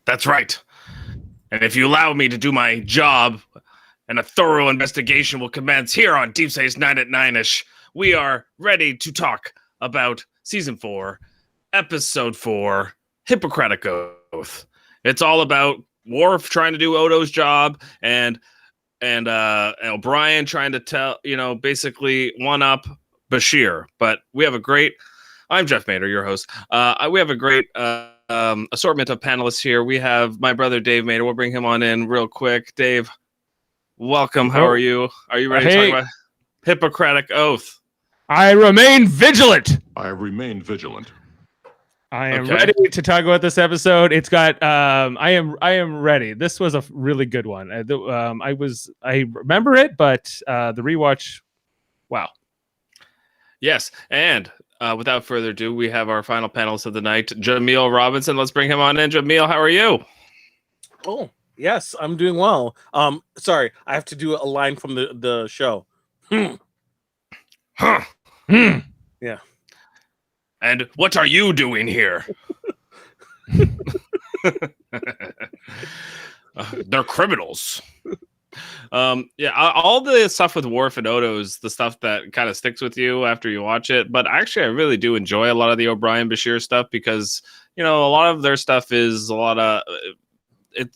That's right. And if you allow me to do my job, and a thorough investigation will commence here on Deep Space Nine at 9ish, we are ready to talk about Season 4, Episode 4, Hippocratic Oath. It's all about Worf trying to do Odo's job, and O'Brien trying to basically one up Bashir. But we have a great. I'm Jeff Mader, your host. We have a great assortment of panelists here. We have my brother Dave Mader. We'll bring him on in real quick. Dave, welcome. How are you? Are you ready to talk about Hippocratic Oath? I remain vigilant. I remain vigilant. I am ready to talk about this episode. It's got I am ready. This was a really good one. I remember it, but the rewatch, wow. Yes, and without further ado, we have our final panelist of the night, Jaemeel Robinson. Let's bring him on in. Jaemeel, how are you? Oh, yes, I'm doing well. Sorry, I have to do a line from the show. Huh. Yeah. And what are you doing here? They're criminals. All the stuff with Worf and Odo is the stuff that kind of sticks with you after you watch it. But actually, I really do enjoy a lot of the O'Brien Bashir stuff because, a lot of their stuff is a lot of...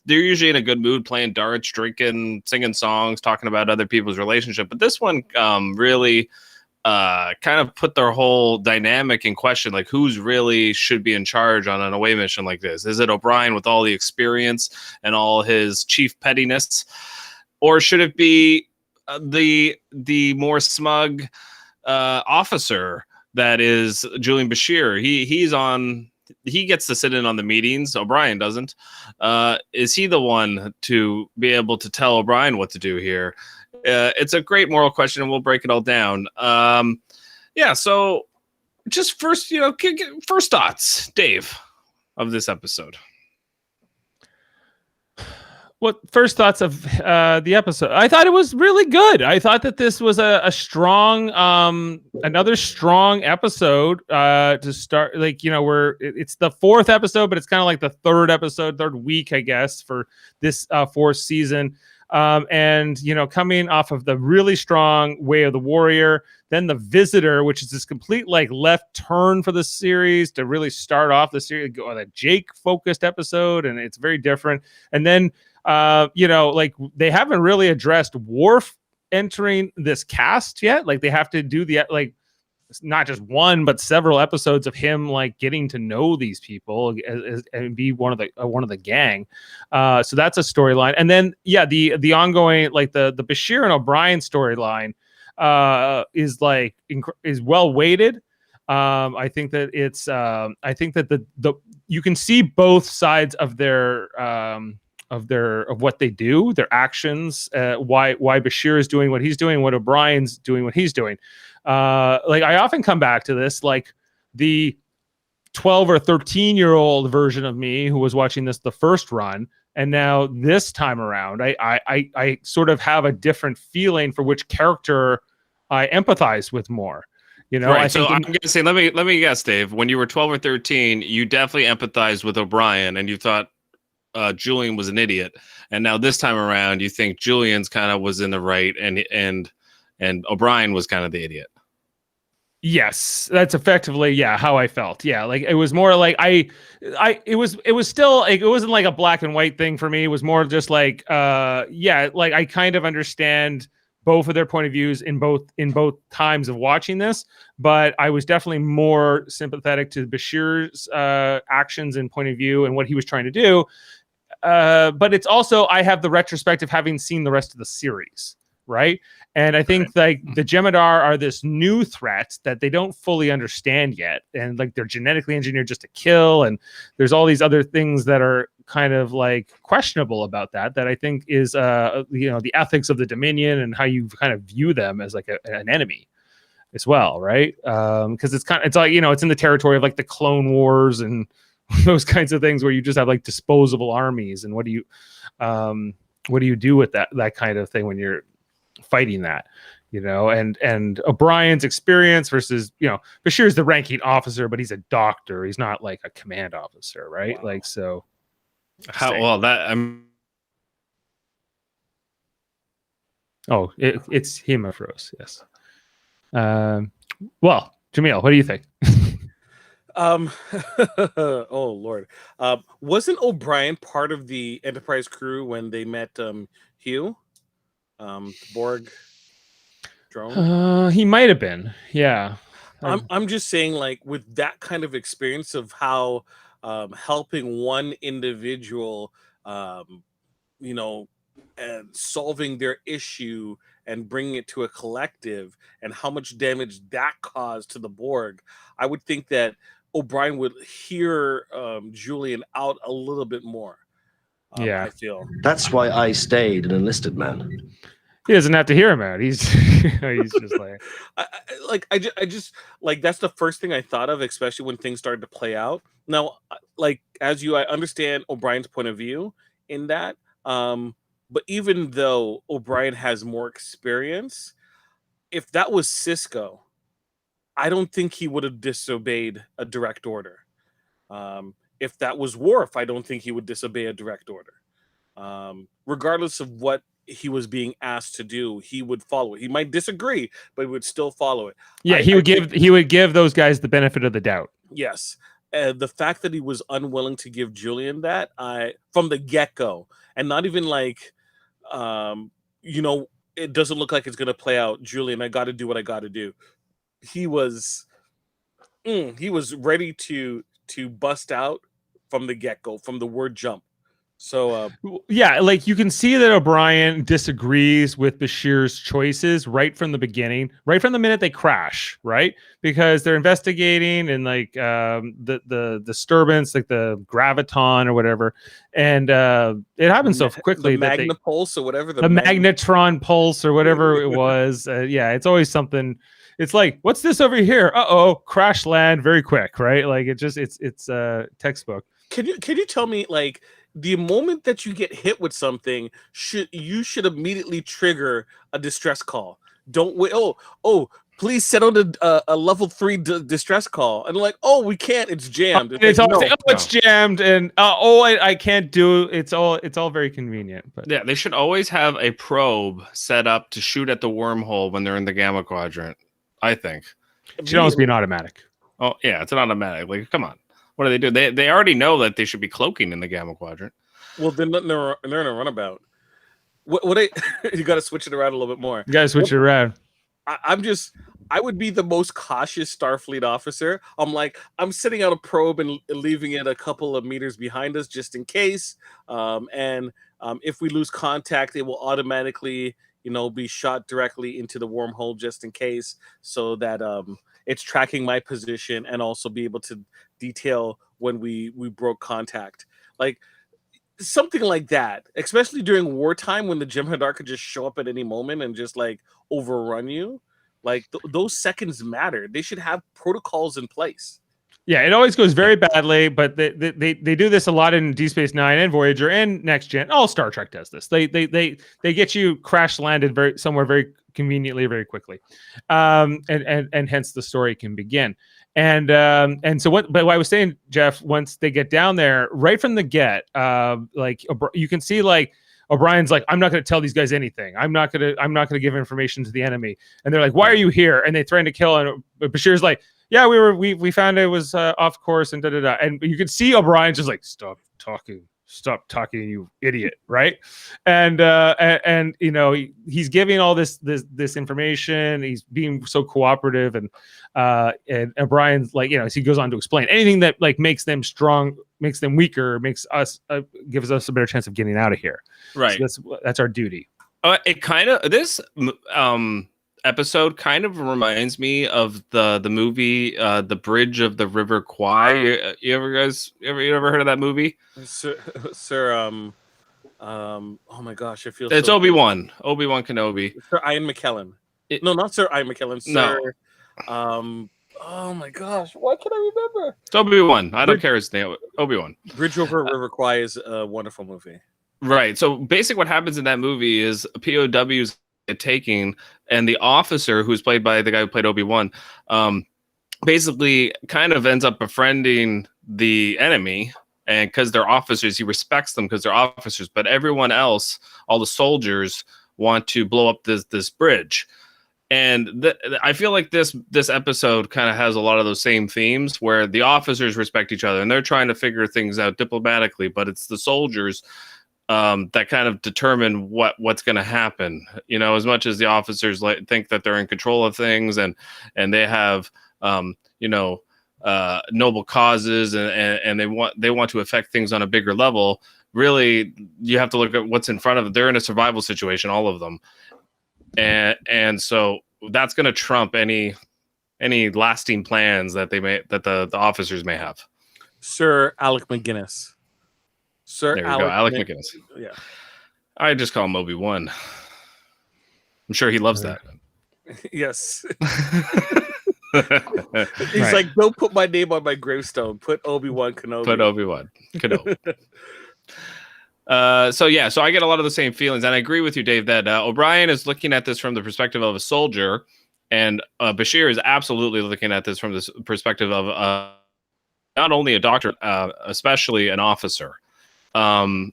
they're usually in a good mood, playing darts, drinking, singing songs, talking about other people's relationship. But this one really... kind of put their whole dynamic in question, like who's really should be in charge on an away mission like this. Is it O'Brien with all the experience and all his chief pettiness, or should it be the more smug officer that is Julian Bashir? He gets to sit in on the meetings. O'Brien doesn't. Is he the one to be able to tell O'Brien what to do here? It's a great moral question, and we'll break it all down. So just first, first thoughts, Dave, of this episode. What first thoughts of the episode? I thought it was really good. I thought that this was a strong, another strong episode to start. Like, it's the fourth episode, but it's kind of like the third week, I guess, for this fourth season. Coming off of the really strong Way of the Warrior, then the Visitor, which is this complete left turn for the series to really start off the series, on a Jake focused episode, and it's very different. And then, they haven't really addressed Worf entering this cast yet. Like, they have to do not just one, but several episodes of him getting to know these people and be one of the gang. So that's a storyline. And then the ongoing the Bashir and O'Brien storyline is well weighted. I think that it's the you can see both sides of their of what they do, their actions, why Bashir is doing what he's doing, what O'Brien's doing what he's doing. I often come back to this, the 12 or 13-year-old version of me who was watching this the first run, and now this time around, I sort of have a different feeling for which character I empathize with more. Right. So I'm going to say, let me guess, Dave. When you were 12 or 13, you definitely empathized with O'Brien, and you thought Julian was an idiot. And now this time around, you think Julian's kind of was in the right, and O'Brien was kind of the idiot. Yes, that's effectively how I felt. Yeah, it was more it was still it wasn't like a black and white thing for me. It was more just I kind of understand both of their point of views in both times of watching this, but I was definitely more sympathetic to Bashir's actions and point of view and what he was trying to do. But it's also, I have the retrospective having seen the rest of the series. Right. And I think the Jem'Hadar are this new threat that they don't fully understand yet. And they're genetically engineered just to kill. And there's all these other things that are kind of questionable about that I think is, the ethics of the Dominion and how you kind of view them as an enemy as well. Right. Because it's it's in the territory of the Clone Wars and those kinds of things where you just have disposable armies. And what do you do with that kind of thing when you're fighting that, and O'Brien's experience versus, Bashir's the ranking officer, but he's a doctor. He's not a command officer, right? Wow. How well that I'm. Oh, it's Hemafros. Yes. Well, Jaemeel, what do you think? Oh Lord, wasn't O'Brien part of the Enterprise crew when they met Hugh, the Borg drone? He might have been. Yeah. I'm just saying, like, with that kind of experience of how helping one individual, um, you know, and solving their issue and bringing it to a collective, and how much damage that caused to the Borg, I would think that O'Brien would hear Julian out a little bit more. Yeah. I feel That's why I stayed an enlisted man. He doesn't have to hear him out. He's he's just like I just like that's the first thing I thought of, especially when things started to play out. Now, like as you, I understand O'Brien's point of view in that, but even though O'Brien has more experience, if that was Cisco, I don't think he would have disobeyed a direct order. If that was Worf, I don't think he would disobey a direct order. Regardless of what he was being asked to do, he would follow it. He might disagree, but he would still follow it. yeah, he would give those guys the benefit of the doubt. Yes. The fact that he was unwilling to give Julian that, from the get-go, and not even like, it doesn't look like it's going to play out. Julian, I got to do what I got to do. He was ready to bust out from the get-go, from the word jump. So yeah, like you can see that O'Brien disagrees with Bashir's choices right from the beginning, right from the minute they crash, right? Because they're investigating and like the disturbance, like the graviton or whatever, and it happens so quickly. The Magna Pulse or whatever, the magnetron pulse or whatever it was. Yeah, it's always something. It's like, what's this over here? Crash land very quick, right? Like it's textbook. Can you tell me, like, the moment that you get hit with something, should immediately trigger a distress call? Don't wait. Please set on a level 3 distress call, and like, we can't. It's jammed. It's jammed, and I can't do. It's all very convenient. But yeah, they should always have a probe set up to shoot at the wormhole when they're in the gamma quadrant. I think it should always be an automatic. Oh yeah, it's an automatic. Like, come on. What do they do? They already know that they should be cloaking in the gamma quadrant. Well, then they're in a runabout. You got to switch it around a little bit more. You got to switch it around. I would be the most cautious Starfleet officer. I'm sending out a probe and leaving it a couple of meters behind us just in case. If we lose contact, it will automatically, be shot directly into the wormhole just in case, so that it's tracking my position and also be able to detail when we broke contact. Like something like that, especially during wartime when the Jem'Hadar could just show up at any moment and just like overrun you. Like those seconds matter. They should have protocols in place. Yeah, it always goes very badly, but they do this a lot in Deep Space Nine and Voyager and Next Gen. All Star Trek does this. They get you crash landed somewhere very conveniently, very quickly, and hence the story can begin. And so what I was saying, Jeff, once they get down there, right from the get, like you can see like O'Brien's like, I'm not going to tell these guys anything. I'm not going to give information to the enemy. And they're like, why are you here? And they threaten to kill. And Bashir's like, yeah, we found it was off course and da da da. And you can see O'Brien just like, stop talking, you idiot, right? And he's giving all this information. He's being so cooperative, and O'Brien's like, he goes on to explain anything that like makes them strong, makes them weaker, makes us gives us a better chance of getting out of here. Right. So that's our duty. It kind of this episode kind of reminds me of the movie The Bridge of the River Kwai. You ever heard of that movie? Sir, oh my gosh, I feel it's so Obi-Wan Kenobi. Sir Ian McKellen. No, not Sir Ian McKellen. Sir, no. Oh my gosh, why can't I remember? It's Obi-Wan. I don't care his name. Obi-Wan. Bridge over River Kwai is a wonderful movie. Right. So basically what happens in that movie is POWs get taken, and the officer, who's played by the guy who played Obi-Wan, basically kind of ends up befriending the enemy and because they're officers, he respects them because they're officers. But everyone else, all the soldiers, want to blow up this bridge. And I feel like this episode kind of has a lot of those same themes where the officers respect each other and they're trying to figure things out diplomatically, but it's the soldiers that kind of determine what's going to happen. You know, as much as the officers think that they're in control of things and they have noble causes and they want to affect things on a bigger level. Really, you have to look at what's in front of them. They're in a survival situation, all of them. And so that's going to trump any lasting plans that the officers may have. Sir Alec McGuinness. There we go, Alec McGuinness. Yeah, I just call him Obi-Wan. I'm sure he loves that. Yes. He's like, don't put my name on my gravestone. Put Obi-Wan Kenobi. Put Obi-Wan Kenobi. So I get a lot of the same feelings, and I agree with you, Dave, that O'Brien is looking at this from the perspective of a soldier, and Bashir is absolutely looking at this from the perspective of not only a doctor, especially an officer. Do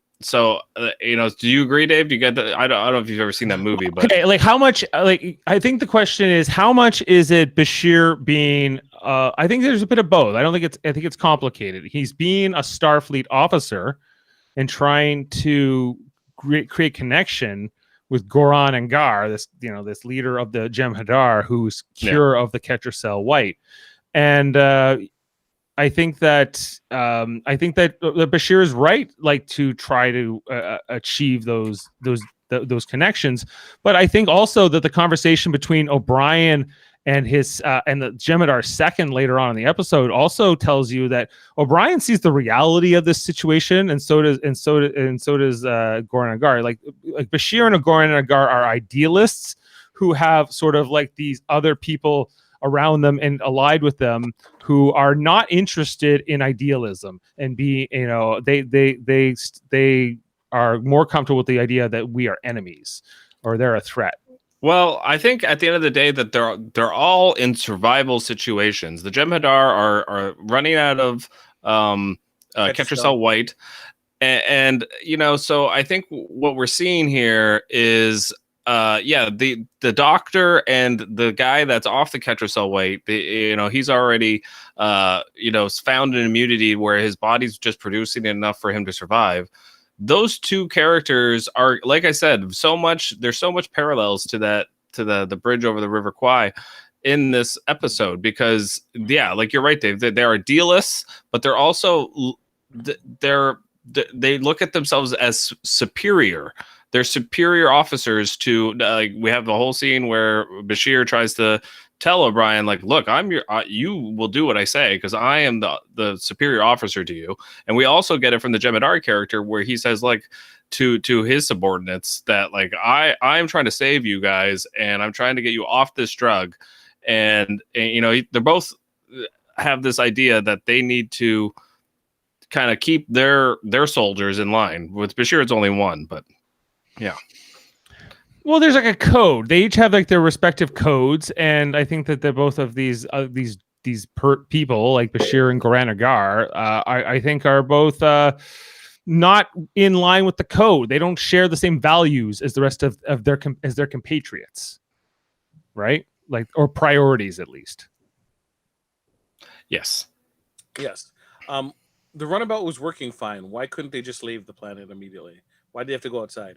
you agree, Dave? Do you get that? I don't know if you've ever seen that movie, but okay, like how much? Like I think the question is, how much is it Bashir being? I think there's a bit of both. I think it's complicated. He's being a Starfleet officer and trying to create connection with Goran and Gar, this leader of the Jem'Hadar, who's cure of the Ketracel White, and I think that Bashir is right, like to try to achieve those connections, but I think also that the conversation between O'Brien and his and the Jem'Hadar second later on in the episode also tells you that O'Brien sees the reality of this situation, and so does Goran and Gar. Like Bashir and Goran and Gar are idealists who have sort of like these other people around them and allied with them who are not interested in idealism and they are more comfortable with the idea that we are enemies or they're a threat. Well, I think at the end of the day that they're all in survival situations. The Jem'Hadar are running out of Ketracel White, and so I think what we're seeing here is the doctor and the guy that's off the Ketracel White. He's already found an immunity where his body's just producing enough for him to survive. Those two characters are, like I said, there's so much parallels to the bridge over the River Kwai in this episode, because like you're right, Dave, they're idealists, but they're also they look at themselves as superior. They're superior officers to we have the whole scene where Bashir tries to tell O'Brien, like, look, you will do what I say because I am the superior officer to you. And we also get it from the Jem'Hadar character where he says, like, to his subordinates that, like, I am trying to save you guys and I'm trying to get you off this drug. And they're both have this idea that they need to kind of keep their soldiers in line. With Bashir, it's only one, but yeah. Well, there's like a code. They each have like their respective codes, and I think that they're both of these people, like Bashir and Goran Agar, I think are both not in line with the code. They don't share the same values as the rest of their compatriots, right? Like, or priorities at least. Yes. The runabout was working fine. Why couldn't they just leave the planet immediately? Why did they have to go outside?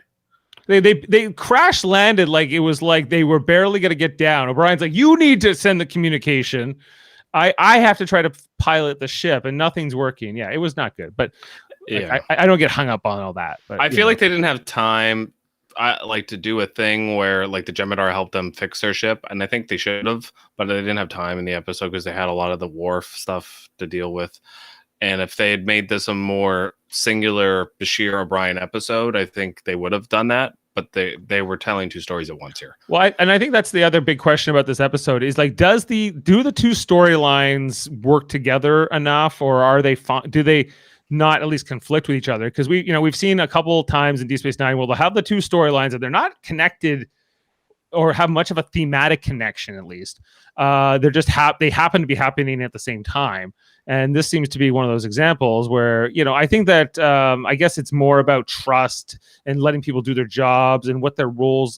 They crash landed like it was like they were barely going to get down. O'Brien's like, you need to send the communication. I have to try to pilot the ship, and nothing's working. Yeah, it was not good. But yeah, I don't get hung up on all that. But I feel like they didn't have time, to do a thing where like the Jem'Hadar helped them fix their ship, and I think they should have, but they didn't have time in the episode because they had a lot of the Worf stuff to deal with. And if they had made this a more singular Bashir O'Brien episode, I think they would have done that. But they were telling two stories at once here. Well, I think that's the other big question about this episode is like, do the two storylines work together enough, or do they not at least conflict with each other? Because we've seen a couple times in Deep Space Nine where they'll have the two storylines and they're not connected or have much of a thematic connection, at least. They're just they happen to be happening at the same time. And this seems to be one of those examples where, I think that I guess it's more about trust and letting people do their jobs and what their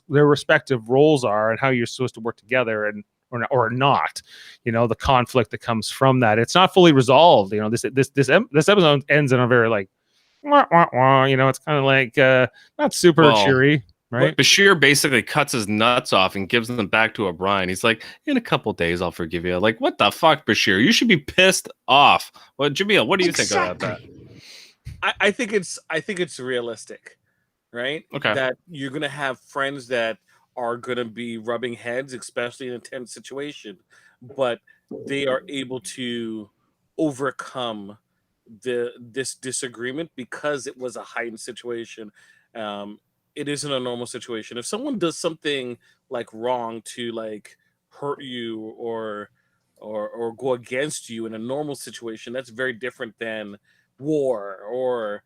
respective roles are, and how you're supposed to work together or not. The conflict that comes from that. It's not fully resolved. This episode ends in a very like, wah, wah, wah, it's kind of like not super cheery. Right. Bashir basically cuts his nuts off and gives them back to O'Brien. He's like, in a couple days, I'll forgive you. Like, what the fuck, Bashir? You should be pissed off. Well, Jaemeel, what do you think about that? I think it's realistic, right? Okay. That you're gonna have friends that are gonna be rubbing heads, especially in a tense situation, but they are able to overcome this disagreement because it was a heightened situation. It isn't a normal situation. If someone does something like wrong to like hurt you or go against you in a normal situation, that's very different than war or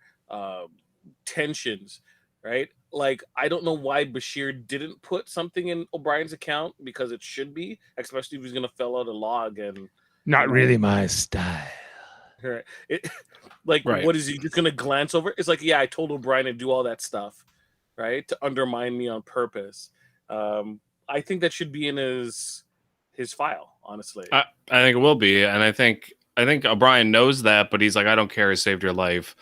tensions, right? Like, I don't know why Bashir didn't put something in O'Brien's account, because it should be, especially if he's gonna fill out a log and not really my style. Right. Right. What is he just gonna glance over? It's like, yeah, I told O'Brien to do all that stuff, right, to undermine me on purpose. I think that should be in his file, honestly. I think it will be, and I think O'Brien knows that, but he's like, I don't care. He saved your life,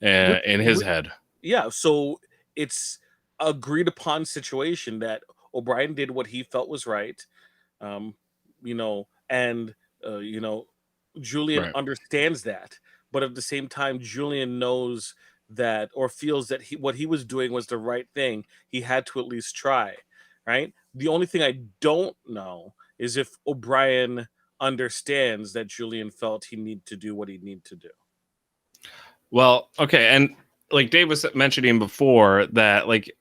in his head. Yeah, so it's agreed upon situation that O'Brien did what he felt was right, and Julian Right. understands that, but at the same time, Julian knows that, or feels that what he was doing was the right thing. He had to at least try, right? The only thing I don't know is if O'Brien understands that Julian felt he needed to do what he needed to do. Well, okay, and like Dave was mentioning before, that like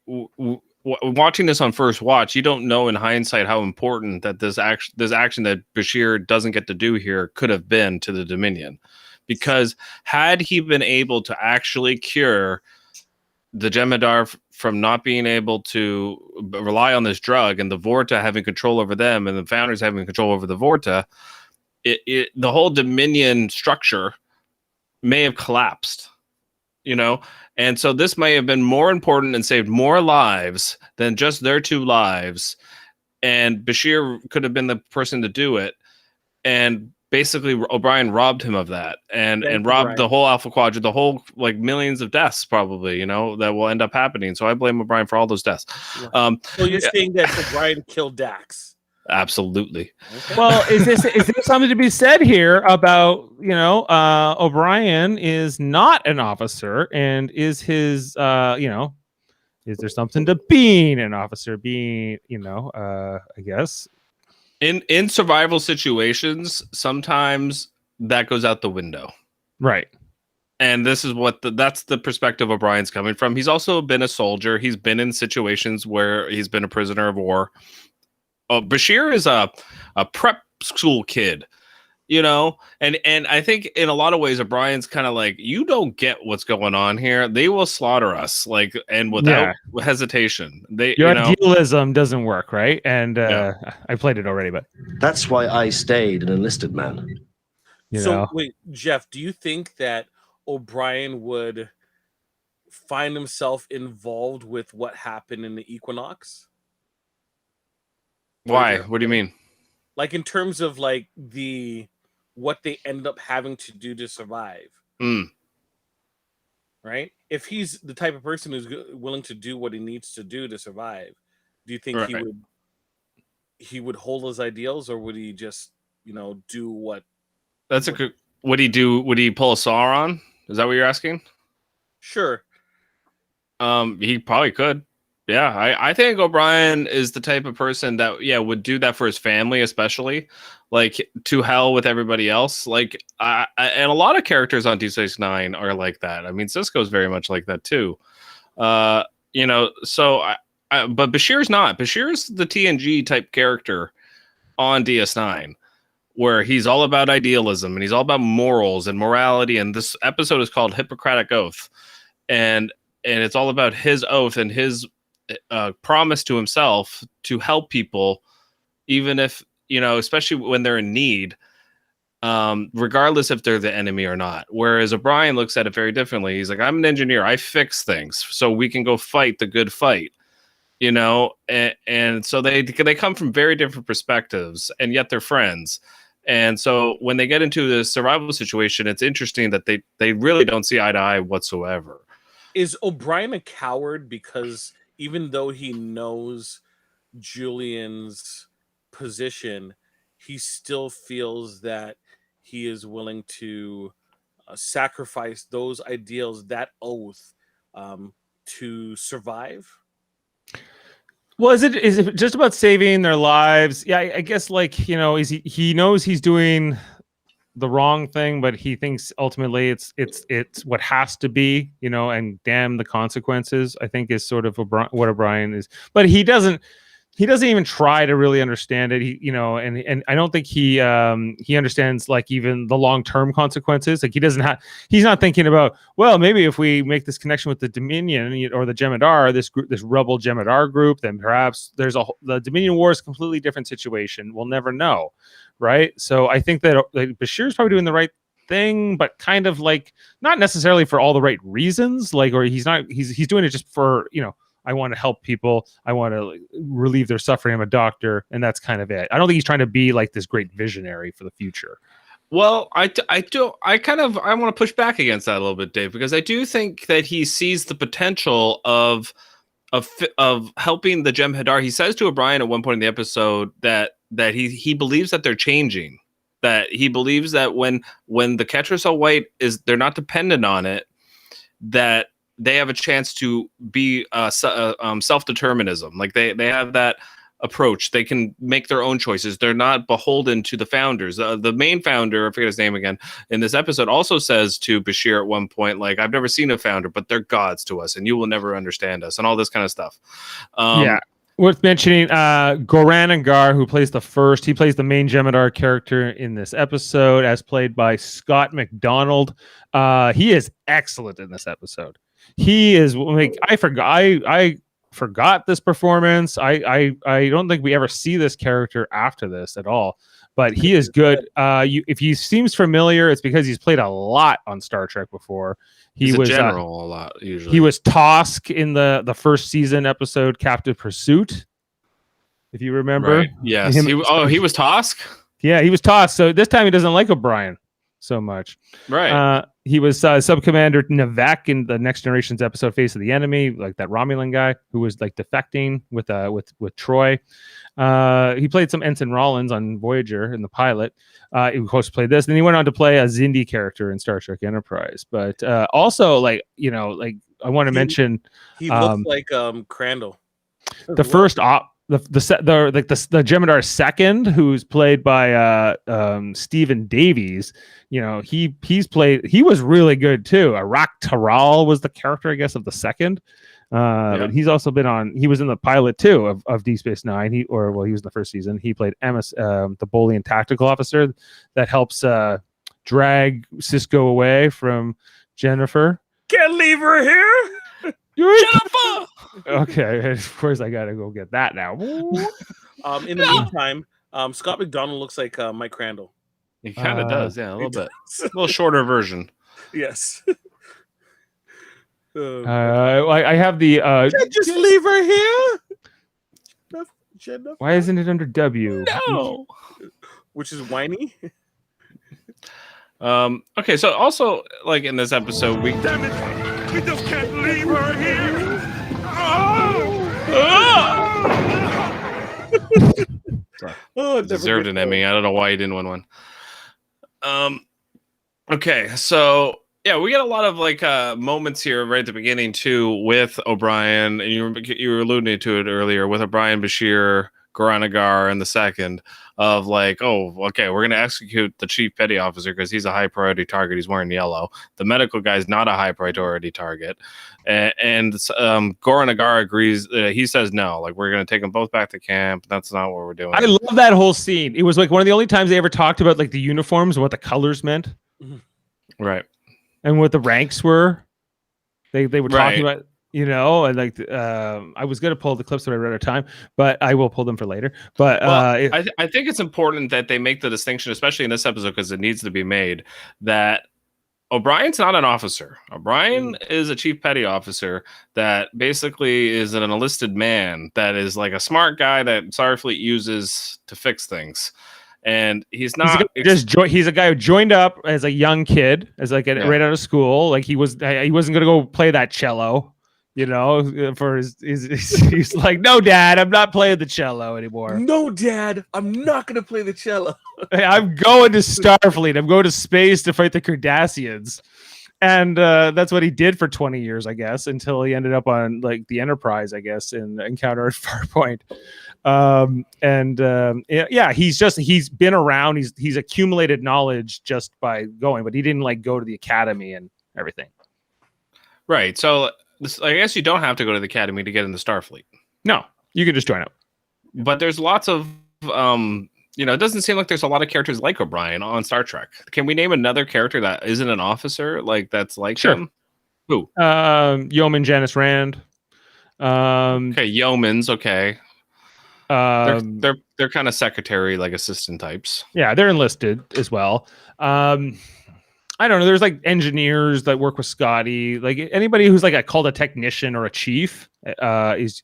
watching this on first watch, you don't know in hindsight how important that this action that Bashir doesn't get to do here could have been to the Dominion, because had he been able to actually cure the Jem'Hadar from not being able to rely on this drug, and the Vorta having control over them, and the Founders having control over the Vorta, the whole Dominion structure may have collapsed. And so this may have been more important and saved more lives than just their 2 lives. And Bashir could have been the person to do it. And basically O'Brien robbed him of that, and robbed the whole Alpha Quadrant, the whole like millions of deaths probably, that will end up happening. So I blame O'Brien for all those deaths. Yeah. So you're saying that O'Brien killed Dax? Absolutely. Okay. Well, is there something to be said here about, O'Brien is not an officer, and is his, is there something to being an officer, being, I guess. In survival situations, sometimes that goes out the window. Right. And this is that's the perspective O'Brien's coming from. He's also been a soldier. He's been in situations where he's been a prisoner of war. Bashir is a prep school kid, and I think in a lot of ways, O'Brien's kind of like, you don't get what's going on here. They will slaughter us, and without hesitation. Your idealism doesn't work, right? And I played it already, but That's why I stayed an enlisted man. Wait, Jeff, do you think that O'Brien would find himself involved with what happened in the Equinox? Why? What do you mean? Like, in terms of like what they end up having to do to survive. Right? If he's the type of person who's willing to do what he needs to do to survive, do you think he would hold his ideals, or would he just, do what? That's a good. Would he do? Would he pull a Sauron? Is that what you're asking? Sure. He probably could. Yeah, I think O'Brien is the type of person that would do that for his family, especially, like, to hell with everybody else. Like, and a lot of characters on DS9 are like that. I mean, Cisco's very much like that too. So but Bashir's not. Bashir's the TNG type character on DS9, where he's all about idealism and he's all about morals and morality. And this episode is called Hippocratic Oath, and it's all about his oath and his promise to himself to help people, even if, especially when they're in need, regardless if they're the enemy or not. Whereas O'Brien looks at it very differently. He's like, I'm an engineer. I fix things so we can go fight the good fight, and so they come from very different perspectives, and yet they're friends. And so when they get into the survival situation, it's interesting that they really don't see eye to eye whatsoever. Is O'Brien a coward because even though he knows Julian's position, he still feels that he is willing to sacrifice those ideals, that oath, to survive? Well, is it just about saving their lives? Yeah, I guess he knows he's doing the wrong thing, but he thinks ultimately it's what has to be, and damn the consequences, I think is sort of what O'Brien is. But he doesn't even try to really understand it. And I don't think he understands like even the long-term consequences. Like he's not thinking about, well, maybe if we make this connection with the Dominion or the Jem'Hadar, this rebel Jem'Hadar group, then perhaps the Dominion War is a completely different situation. We'll never know. Right. So I think that Bashir's probably doing the right thing, but kind of like not necessarily for all the right reasons. Or he's doing it just for, I want to help people. I want to relieve their suffering. I'm a doctor, and that's kind of it. I don't think he's trying to be like this great visionary for the future. Well, I want to push back against that a little bit, Dave, because I do think that he sees the potential of helping the Jem'Hadar. He says to O'Brien at one point in the episode that he believes that they're changing, that he believes that when the Ketracel White they're not dependent on it, that they have a chance to be self-determinism. Like they have that approach. They can make their own choices. They're not beholden to the founders. The main founder, I forget his name again, in this episode also says to Bashir at one point, like, I've never seen a founder, but they're gods to us and you will never understand us, and all this kind of stuff. Yeah. Worth mentioning, Goran Angar, who plays the main Jem'Hadar character in this episode, as played by Scott McDonald. He is excellent in this episode. He is like, I forgot this performance. I don't think we ever see this character after this at all, but he is good. If he seems familiar, it's because he's played a lot on Star Trek before. He was a general a lot usually. He was Tosk in the first season episode Captive Pursuit, if you remember. Right. Yes. He was Tosk. Yeah, he was Tosk. So this time he doesn't like O'Brien so much. Right. He was Subcommander Navek in the Next Generation's episode Face of the Enemy, like that Romulan guy who was like defecting with Troy. He played some Ensign Rollins on Voyager in the pilot. He of course played this. Then he went on to play a Xindi character in Star Trek Enterprise. But also I want to mention he looks like Crandall. The first the Jem'Hadar second, who's played by Stephen Davies. He was really good too. Arak Taral was the character, I guess, of the second. But he's also he was in the pilot too of Deep Space Nine. He was in the first season. He played MS, the Bolian tactical officer that helps drag Cisco away from Jennifer. Can't leave her here. Jennifer! Okay, of course I gotta go get that now. In the meantime, Scott McDonald looks like Mike Crandall. He kind of does, yeah, a little bit. A little shorter version. Yes. I have the. Just leave her here. Jennifer. Why isn't it under W? No. Which is whiny. Okay, so also like in this episode, Damn it! We just can't leave her here. Deserved an Emmy. I don't know why he didn't win one. Okay, so yeah, we get a lot of like moments here right at the beginning too with O'Brien, and you were alluding to it earlier with O'Brien, Bashir, Goranagar, and the second of like, oh, okay, we're gonna execute the chief petty officer because he's a high priority target. He's wearing yellow. The medical guy's not a high priority target, and Goranagar agrees. He says no, like we're gonna take them both back to camp. That's not what we're doing. I love that whole scene. It was like one of the only times they ever talked about like the uniforms and what the colors meant, right? And what the ranks were. They were talking about. you know, and like I was gonna pull the clips that I read at a time, but I will pull them for later. But I think it's important that they make the distinction, especially in this episode, because it needs to be made, that O'Brien's not an officer. O'Brien is a chief petty officer that basically is an enlisted man that is like a smart guy that Starfleet uses to fix things. And he's not he's a guy who joined up as a young kid, as like right out of school. Like he wasn't gonna go play that cello, you know, for he's like, no, Dad, I'm not playing the cello anymore. No, Dad, I'm not gonna play the cello. I'm going to Starfleet. I'm going to space to fight the Cardassians. And that's what he did for 20 years, I guess, until he ended up on like the Enterprise, I guess, in Encounter at Farpoint. He's been around. He's accumulated knowledge just by going, but he didn't like go to the academy and everything. Right. So I guess you don't have to go to the academy to get into Starfleet. No, you can just join up. But there's lots of it doesn't seem like there's a lot of characters like O'Brien on Star Trek. Can we name another character that isn't an officer, like that's like him? Who? Yeoman Janice Rand. Okay, yeomans. Okay. They're kind of secretary, like assistant types. Yeah, they're enlisted as well. I don't know. There's like engineers that work with Scotty. Like anybody who's like called a technician or a chief is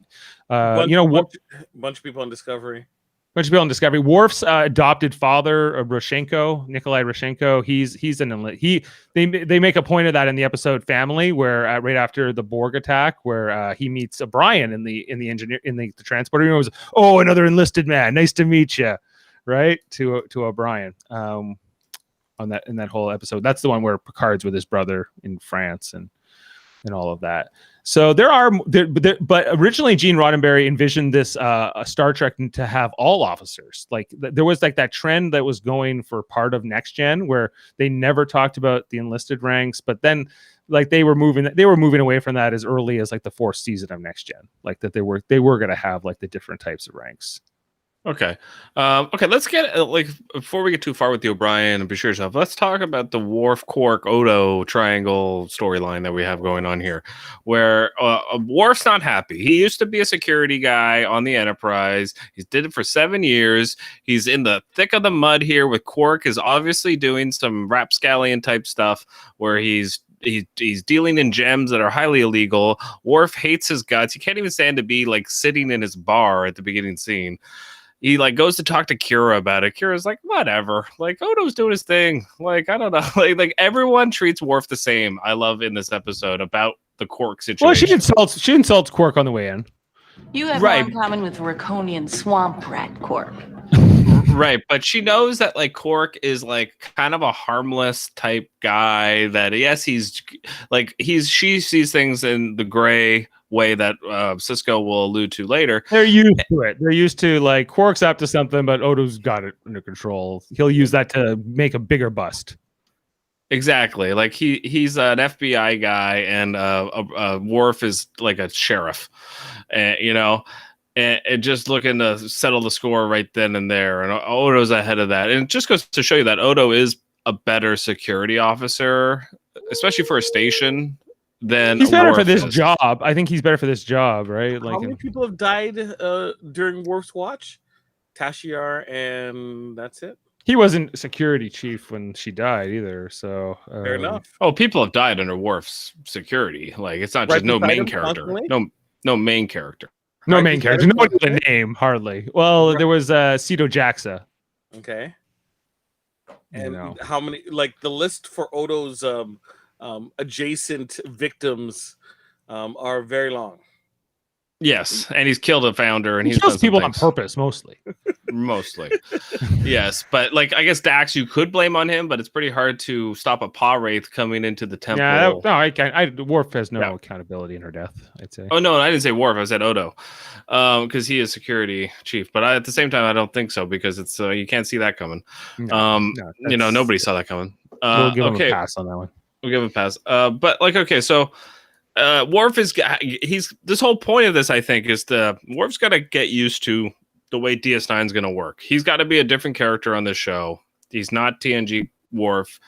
bunch of people on Discovery. Bunch of people on Discovery. Worf's adopted father, Nikolai Roshenko. He's they make a point of that in the episode Family, where right after the Borg attack, where he meets O'Brien in the transporter. He goes, "Oh, another enlisted man. Nice to meet you." Right to O'Brien. In that whole episode, that's the one where Picard's with his brother in France and all of that. So but originally Gene Roddenberry envisioned this Star Trek to have all officers. Like there was like that trend that was going for part of Next Gen, where they never talked about the enlisted ranks, but then like they were moving away from that as early as like the 4th season of Next Gen, like that they were going to have like the different types of ranks. Okay. Let's get before we get too far with the O'Brien and Bashir stuff, let's talk about the Worf, Quark, Odo triangle storyline that we have going on here, where Worf's not happy. He used to be a security guy on the Enterprise. He did it for 7 years. He's in the thick of the mud here with Quark is obviously doing some rapscallion type stuff where he's dealing in gems that are highly illegal. Worf hates his guts. He can't even stand to be like sitting in his bar at the beginning scene. He like goes to talk to Kira about it. Kira's like, whatever. Like Odo's doing his thing. Like, I don't know. Like everyone treats Worf the same. I love in this episode about the Quark situation. Well, she insults Quark on the way in. You have more in common with Raconian swamp rat, Quark. Right, but she knows that like Quark is like kind of a harmless type guy. That yes, she sees things in the gray way that Cisco will allude to later. They're used to it. They're used to like Quark's up to something, but Odo's got it under control. He'll use that to make a bigger bust. Exactly. Like he's an FBI guy, and Worf is like a sheriff, and just looking to settle the score right then and there. And Odo's ahead of that. And it just goes to show you that Odo is a better security officer, especially for a station. He's better Worf for this is. job. I think he's better for this job, right? How many people have died during Worf's watch? Tashiar, and that's it. He wasn't security chief when she died either, so fair enough. Oh, people have died under Worf's security. Like it's not just no main character. No main character. No main character. No one with a name, hardly. Well, there was Cedo Jaxa. Okay. And how many? Like the list for Odo's adjacent victims are very long. Yes, and he's killed a founder, and he kills people on purpose, mostly. Yes, but like I guess Dax, you could blame on him, but it's pretty hard to stop a paw wraith coming into the temple. Yeah, no, I can't. Worf has no accountability in her death, I'd say. Oh no, I didn't say Worf. I said Odo, because he is security chief. But at the same time, I don't think so because it's you can't see that coming. Nobody saw that coming. We'll give him a pass on that one. We'll give him a pass. But like, okay, so. Worf he's this whole point of this, I think, is Worf's got to get used to the way DS9 is going to work. He's got to be a different character on this show. He's not TNG Worf.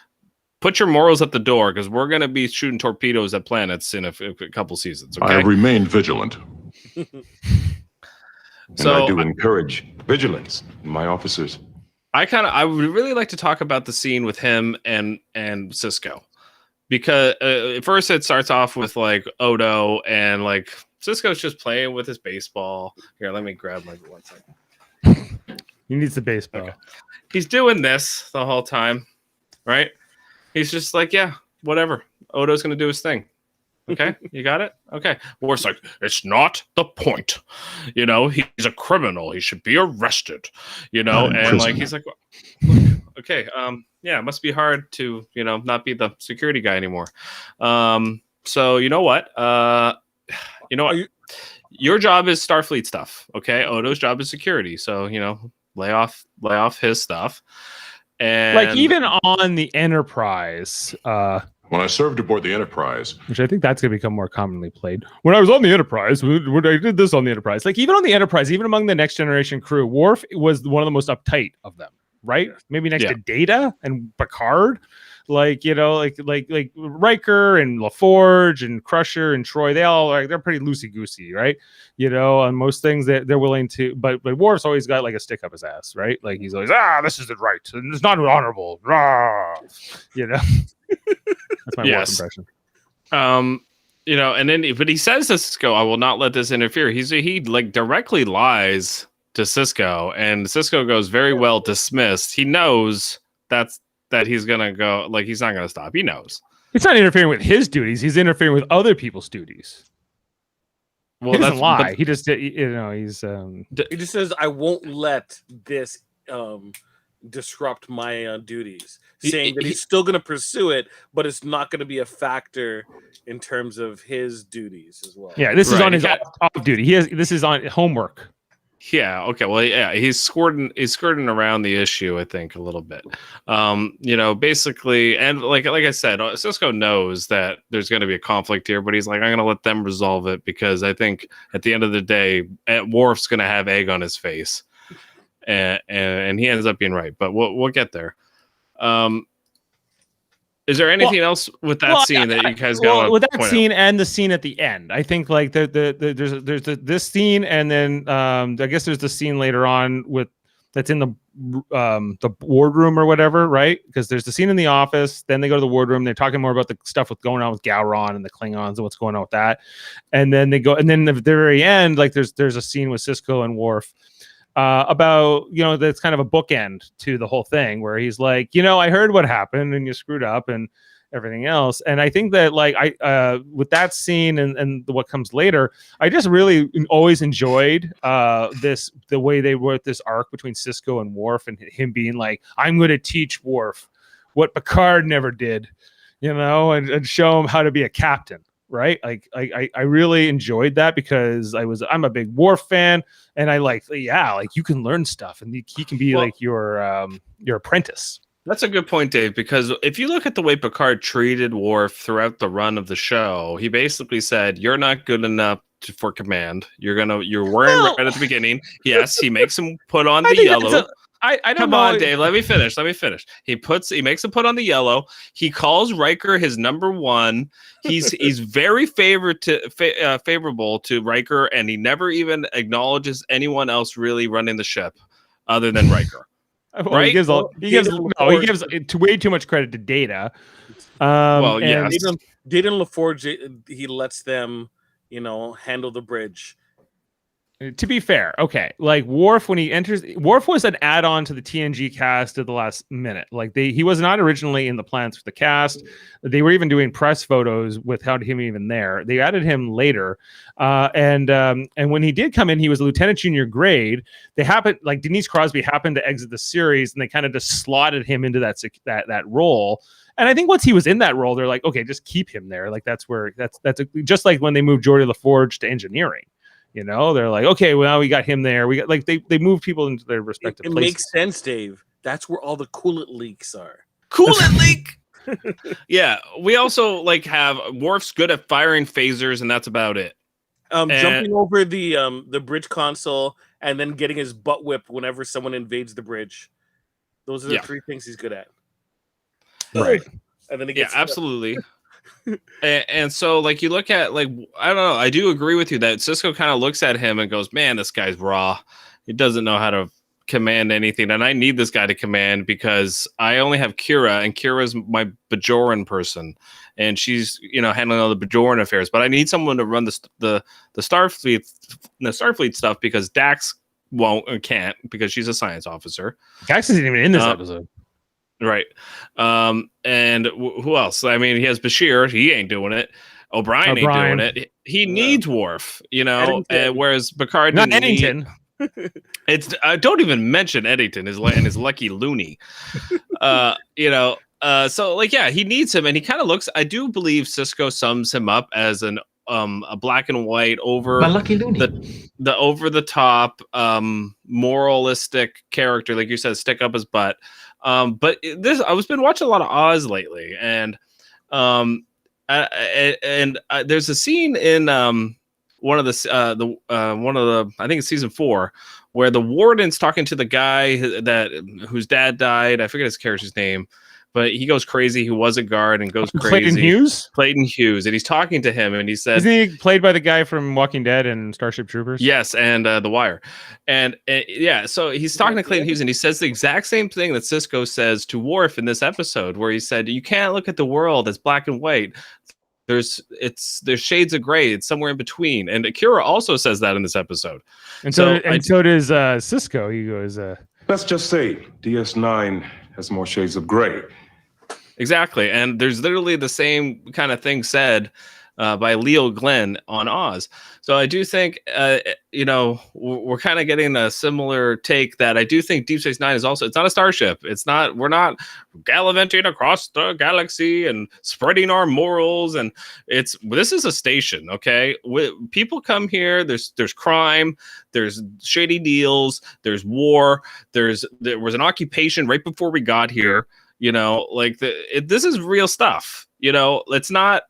put your morals at the door because we're going to be shooting torpedoes at planets in a couple seasons. Okay. I have remained vigilant. So I do encourage vigilance in my officers. I would really like to talk about the scene with him and Cisco, because at first it starts off with like Odo and like Cisco's just playing with his baseball. Here, let me grab my 1 second. He needs the baseball. Okay. He's doing this the whole time, right? He's just like, yeah, whatever. Odo's gonna do his thing. Okay, you got it. Okay, Worf's like, it's not the point. You know, he's a criminal. He should be arrested. You know, and like he's like, look, okay, yeah, it must be hard to not be the security guy anymore. So you know what? Your job is Starfleet stuff. Okay, Odo's job is security. So lay off his stuff. And Like even on the Enterprise, When I served aboard the Enterprise, which I think that's going to become more commonly played. When I was on the Enterprise, when I did this on the Enterprise, like even on the Enterprise, even among the Next Generation crew, Worf was one of the most uptight of them, right? Maybe next to Data and Picard, like like Riker and LaForge and Crusher and Troy. They're pretty loosey goosey, right? On most things that they're willing to, but Worf's always got like a stick up his ass, right? Like he's always this isn't right and it's not honorable, That's my Worf impression. And then but he says to Cisco, I will not let this interfere. He like directly lies to Cisco, and Cisco goes very well dismissed. He knows that he's gonna go, like he's not gonna stop. He knows. It's not interfering with his duties, he's interfering with other people's duties. Well, he doesn't lie. He just he's he just says, I won't let this disrupt my duties, saying that he's still going to pursue it, but it's not going to be a factor in terms of his duties as well. Yeah, this is on his off duty. This is on homework. Yeah. Okay. Well, yeah, he's skirting around the issue, I think, a little bit. Basically, and like I said, Cisco knows that there's going to be a conflict here, but he's like, I'm going to let them resolve it because I think at the end of the day, Worf's going to have egg on his face. And he ends up being right, but we'll get there. Is there anything else with that scene that you guys got? With that scene and the scene at the end, I think like there's this scene, and then I guess there's the scene later on that's in the wardroom or whatever, right? Because there's the scene in the office, then they go to the wardroom, they're talking more about the stuff with going on with Gowron and the Klingons and what's going on with that, and then they go, and then at the very end, like there's a scene with Cisco and Worf. About that's kind of a bookend to the whole thing where he's like, I heard what happened and you screwed up and everything else. And I think that like with that scene and what comes later, I just really always enjoyed the way they wrote this arc between Cisco and Worf, and him being like, I'm going to teach Worf what Picard never did, and show him how to be a captain. Right, like I really enjoyed that because I'm a big Worf fan, and I like you can learn stuff, and he can be like your apprentice. That's a good point, Dave, because if you look at the way Picard treated Worf throughout the run of the show, he basically said, "You're not good enough for command. You're wearing red at the beginning." Yes, he makes him put on the yellow. I don't Come know. on, Dave. Let me finish. He makes him put on the yellow. He calls Riker his number one. He's very favorable to Riker, and he never even acknowledges anyone else really running the ship other than Riker. Right? He gives way too much credit to Data. Yes. Data and LaForge, he lets them, handle the bridge. To be fair, okay, like Worf, when he enters, Worf was an add-on to the TNG cast at the last minute. Like he was not originally in the plans for the cast. They were even doing press photos without him even there. They added him later, and when he did come in, he was a lieutenant junior grade. Denise Crosby happened to exit the series, and they kind of just slotted him into that role. And I think once he was in that role, they're like, okay, just keep him there. Like that's just like when they moved Geordi LaForge to engineering. They're like, okay, well, we got him there. We got like they move people into their respective places. It makes sense, Dave. That's where all the coolant leaks are. Coolant leak. Yeah, we also have Worf's good at firing phasers, and that's about it. Jumping over the bridge console and then getting his butt whipped whenever someone invades the bridge. Those are the three things he's good at. Right. and then he Yeah, gets absolutely. And so, like, you look at, like, I don't know, I do agree with you that Cisco kind of looks at him and goes, man, this guy's raw. He doesn't know how to command anything, and I need this guy to command because I only have Kira, and Kira's my Bajoran person, and she's, you know, handling all the Bajoran affairs. But I need someone to run the Starfleet stuff because Dax won't or can't because she's a science officer. Dax isn't even in this episode. Right. And who else? I mean, he has Bashir. He ain't doing it. O'Brien ain't doing it. He needs Worf, you know, whereas Picard Not didn't Eddington. It's don't even mention Eddington and his lucky loony. You know, so like, yeah, he needs him, and he kind of looks. I do believe Cisco sums him up as a black and white over My lucky loony. the over the top moralistic character, like you said, stick up his butt. But this, I was been watching a lot of Oz lately, and there's a scene in one of the I think it's season 4 where the warden's talking to the guy whose dad died. I forget his character's name, but he goes crazy. He was a guard and goes crazy. Clayton Hughes, and he's talking to him, and he said, "Isn't he played by the guy from Walking Dead and Starship Troopers?" Yes, and The Wire, and yeah. So he's talking to Clayton Hughes, and he says the exact same thing that Cisco says to Worf in this episode, where he said, "You can't look at the world as black and white. There's shades of gray. It's somewhere in between." And Akira also says that in this episode, and so does Cisco. He goes, Let's just say DS9 has more shades of gray. Exactly. And there's literally the same kind of thing said by Leo Glenn on Oz. So I do think, you know, we're kind of getting a similar take that I do think Deep Space Nine is also, it's not a starship. We're not gallivanting across the galaxy and spreading our morals. And this is a station. Okay. People come here. There's crime. There's shady deals. There's war. There was an occupation right before we got here. You know, like this is real stuff. You know, it's not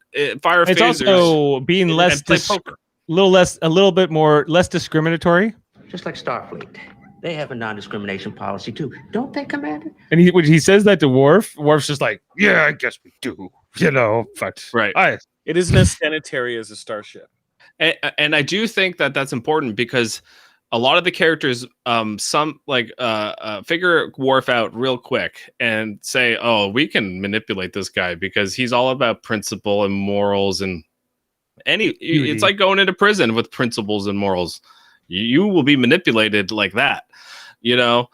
fire phasers. It's also being a little bit more less discriminatory. Just like Starfleet. They have a non-discrimination policy too. Don't they, Commander? And he says that to Worf. Worf's just like, yeah, I guess we do. You know, fucked. Right. It isn't as sanitary as a starship. And I do think that that's important because a lot of the characters, figure Worf out real quick and say, "Oh, we can manipulate this guy because he's all about principle and morals and it's like going into prison with principles and morals. You will be manipulated like that, you know."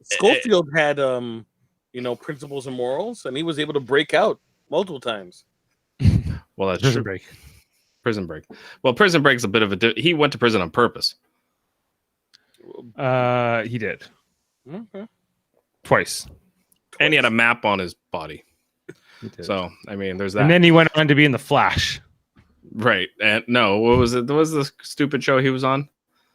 Schofield had, you know, principles and morals, and he was able to break out multiple times. Well, that's Prison true. Break. Prison Break. Well, Prison Break's a bit of he went to prison on purpose. He did. Okay. Twice. And he had a map on his body. So, I mean, there's that. And then he went on to be in The Flash. Right. And no, what was it? What was the stupid show he was on?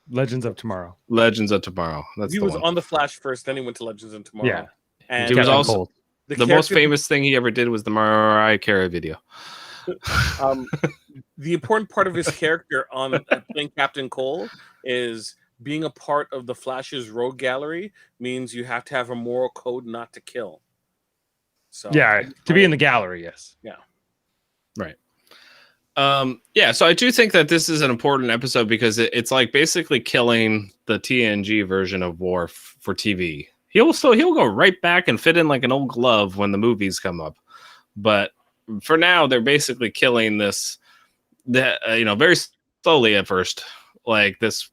Legends of Tomorrow. Legends of Tomorrow. He was on The Flash first, then he went to Legends of Tomorrow. Yeah. And he was also the most famous thing he ever did was the Mariah Carey video. The important part of his character on playing Captain Cole is being a part of the Flash's rogue gallery means you have to have a moral code not to kill. So yeah, to be in the gallery, yes. Yeah. Right. Yeah, so I do think that this is an important episode because it's like basically killing the TNG version of Worf for TV. He'll go right back and fit in like an old glove when the movies come up. But for now, they're basically killing this, very slowly at first, like this,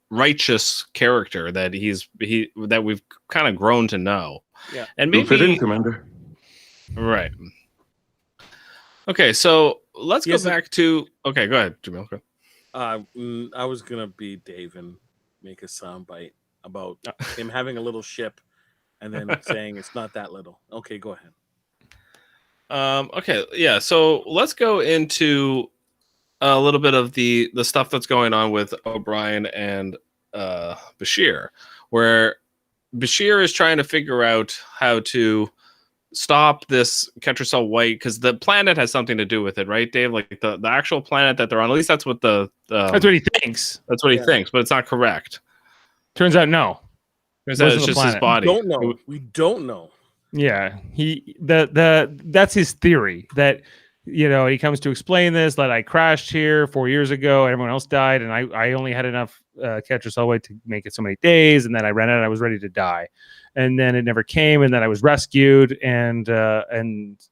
righteous character that that we've kind of grown to know. Yeah, and maybe fit in, Commander. Right. Okay, so let's go back to. Okay, go ahead, Jaemeel. Okay. I was gonna be Dave and make a soundbite about him having a little ship, and then saying it's not that little. Okay, go ahead. Okay, yeah. So let's go into a little bit of the stuff that's going on with O'Brien and Bashir, where Bashir is trying to figure out how to stop this Ketracel White, because the planet has something to do with it, right, Dave? Like the actual planet that they're on. At least that's what that's what he thinks. That's what he thinks, but it's not correct. Turns out, no. Turns out it's just his body. We don't know. Yeah, that's his theory that he comes to explain this, that I crashed here 4 years ago, everyone else died, and I only had enough Ketracel weight to make it so many days, and then I ran out, I was ready to die, and then it never came, and then I was rescued, and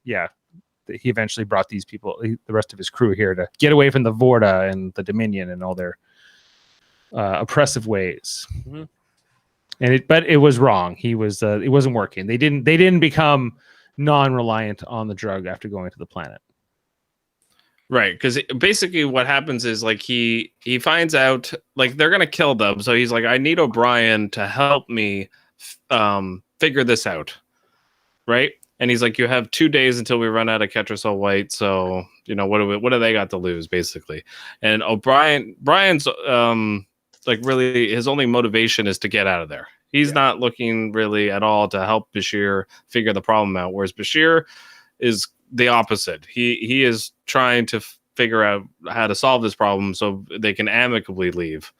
yeah, he eventually brought these people, the rest of his crew, here to get away from the Vorta and the Dominion and all their oppressive ways. Mm-hmm. But it was wrong. It wasn't working. They didn't become non-reliant on the drug after going to the planet. Right, because basically what happens is like he finds out like they're gonna kill them, so he's like, I need O'Brien to help me figure this out, right? And he's like, you have 2 days until we run out of Ketracel White, so what do they got to lose, basically? And Brian's like really his only motivation is to get out of there. He's not looking really at all to help Bashir figure the problem out, whereas Bashir is the opposite. He is trying to figure out how to solve this problem so they can amicably leave.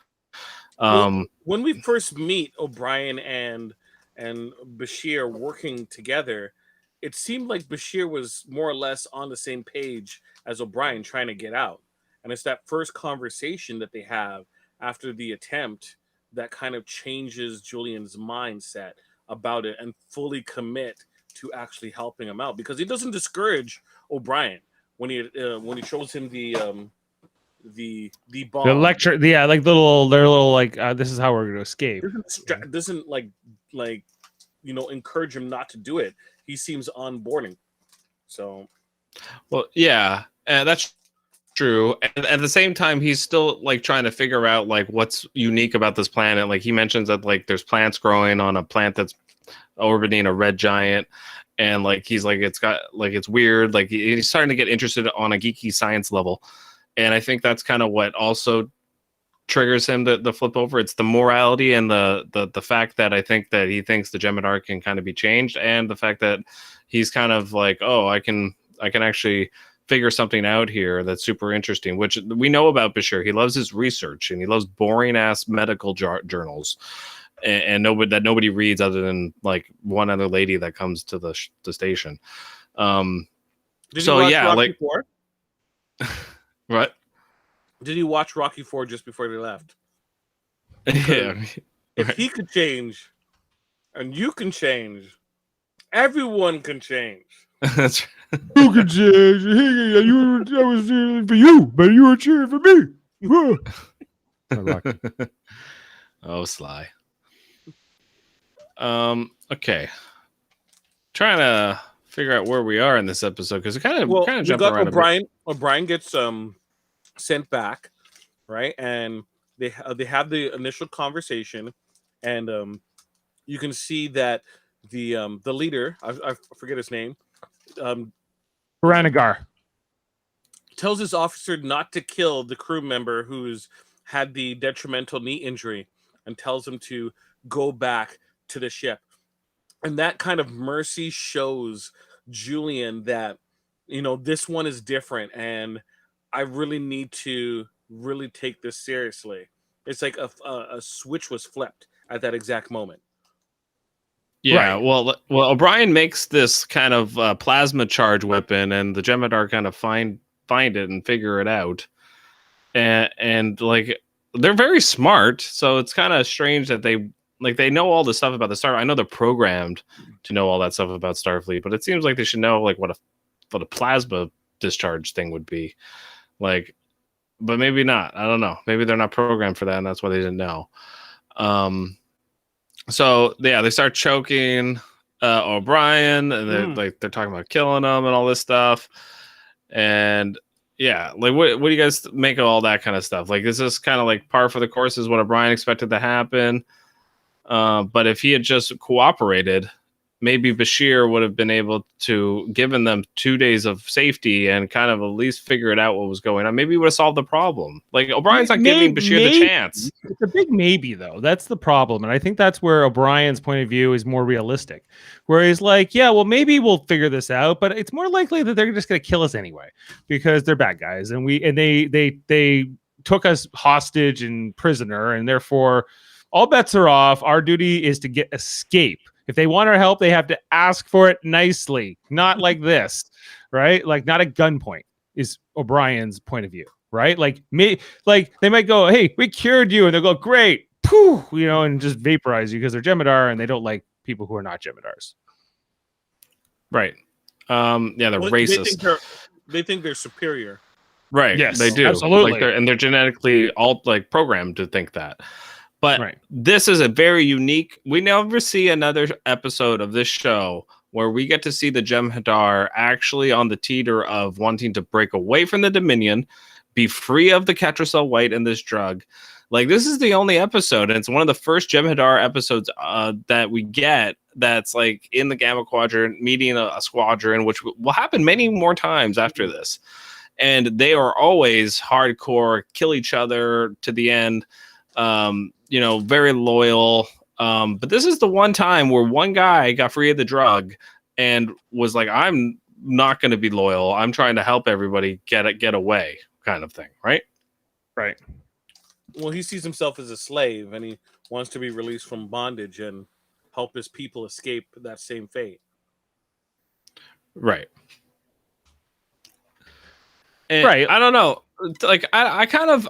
When we first meet O'Brien and Bashir working together, it seemed like Bashir was more or less on the same page as O'Brien trying to get out. And it's that first conversation that they have after the attempt that kind of changes Julian's mindset about it and fully commit to actually helping him out, because he doesn't discourage O'Brien when he shows him the bomb, the lecture, like their little like this is how we're going to escape. Doesn't encourage him not to do it. He seems onboarding. So, well, yeah, that's true. And at the same time, he's still like trying to figure out like what's unique about this planet. Like he mentions that like there's plants growing on a plant that's orbiting a red giant, and like he's like it's weird. Like he's starting to get interested on a geeky science level, and I think that's kind of what also triggers him to flip over. It's the morality and the fact that I think that he thinks the Jem'Hadar can kind of be changed, and the fact that he's kind of like, oh, I can actually figure something out here that's super interesting, which we know about Bashir. He loves his research and he loves boring ass medical journals, and nobody reads other than like one other lady that comes to the station. Did you watch Rocky IV? What? Did you watch Rocky IV just before they left? Yeah. If he could change, and you can change, everyone can change. That's right. You can change. I was cheering for you, but you were cheering for me. Oh, Sly. Okay. Trying to figure out where we are in this episode because it kind of jumped around. O'Brien gets sent back, right? And they have the initial conversation, and you can see that the leader, I forget his name, Baranagar, tells his officer not to kill the crew member who's had the detrimental knee injury, and tells him to go back to the ship. And that kind of mercy shows Julian that this one is different, and I really need to really take this seriously. It's like a switch was flipped at that exact moment. Yeah, Right. well, O'Brien makes this kind of plasma charge weapon, and the Jem'Hadar kind of find it and figure it out, and like they're very smart, so it's kind of strange that they know all the stuff about the Star. I know they're programmed to know all that stuff about Starfleet, but it seems like they should know like what a plasma discharge thing would be, like, but maybe not. I don't know. Maybe they're not programmed for that, and that's why they didn't know. So yeah, they start choking O'Brien, and they're talking about killing him and all this stuff. And yeah, like what do you guys make of all that kind of stuff? Like, is this kind of like par for the course? Is what O'Brien expected to happen? But if he had just cooperated, maybe Bashir would have been able to given them 2 days of safety and kind of at least figured out what was going on. Maybe he would have solved the problem. Like O'Brien's not giving Bashir the chance. It's a big maybe though. That's the problem. And I think that's where O'Brien's point of view is more realistic. Where he's like, yeah, well, maybe we'll figure this out, but it's more likely that they're just going to kill us anyway because they're bad guys. And they took us hostage and prisoner, and therefore all bets are off. Our duty is to escape. If they want our help, they have to ask for it nicely, not like this, right? Like not at gunpoint is O'Brien's point of view, right? Like they might go, "Hey, we cured you," and they'll go, "Great, poof," and just vaporize you because they're Jem'Hadar and they don't like people who are not Jem'Hadars. Right. Yeah, they're racist. They think they're superior. Right. Yes, they do. absolutely. Like they're genetically all like programmed to think that. But this is a very unique. We never see another episode of this show where we get to see the Jem'Hadar actually on the teeter of wanting to break away from the Dominion, be free of the Ketracel White and this drug. Like, this is the only episode, and it's one of the first Jem'Hadar episodes that we get that's like in the Gamma Quadrant, meeting a squadron, which will happen many more times after this. And they are always hardcore, kill each other to the end, very loyal. But this is the one time where one guy got free of the drug and was like, I'm not going to be loyal. I'm trying to help everybody get away, kind of thing, right? Right. Well, he sees himself as a slave, and he wants to be released from bondage and help his people escape that same fate. Right. And right. I don't know. Like, I kind of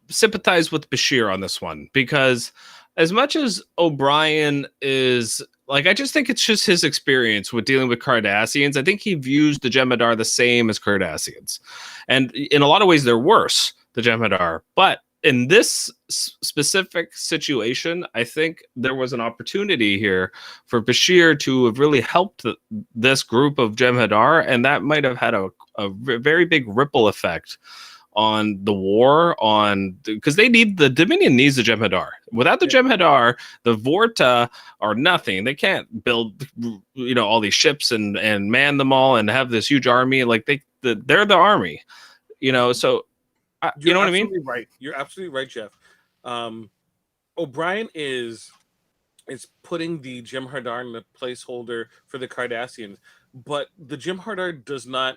sympathize with Bashir on this one, because as much as O'Brien is like, I just think it's just his experience with dealing with Cardassians. I think he views the Jem'Hadar the same as Cardassians, and in a lot of ways they're worse, the Jem'Hadar. But in this specific situation, I think there was an opportunity here for Bashir to have really helped this group of Jem'Hadar, and that might have had a very big ripple effect on the war, because the Dominion needs the Jem'Hadar. Without the Jem'Hadar, the Vorta are nothing. They can't build all these ships and man them all and have this huge army. Like they're the army, so you know what I mean? Right. You're absolutely right, Jeff. O'Brien is putting the Jem'Hadar in the placeholder for the Cardassians, but the Jem'Hadar does not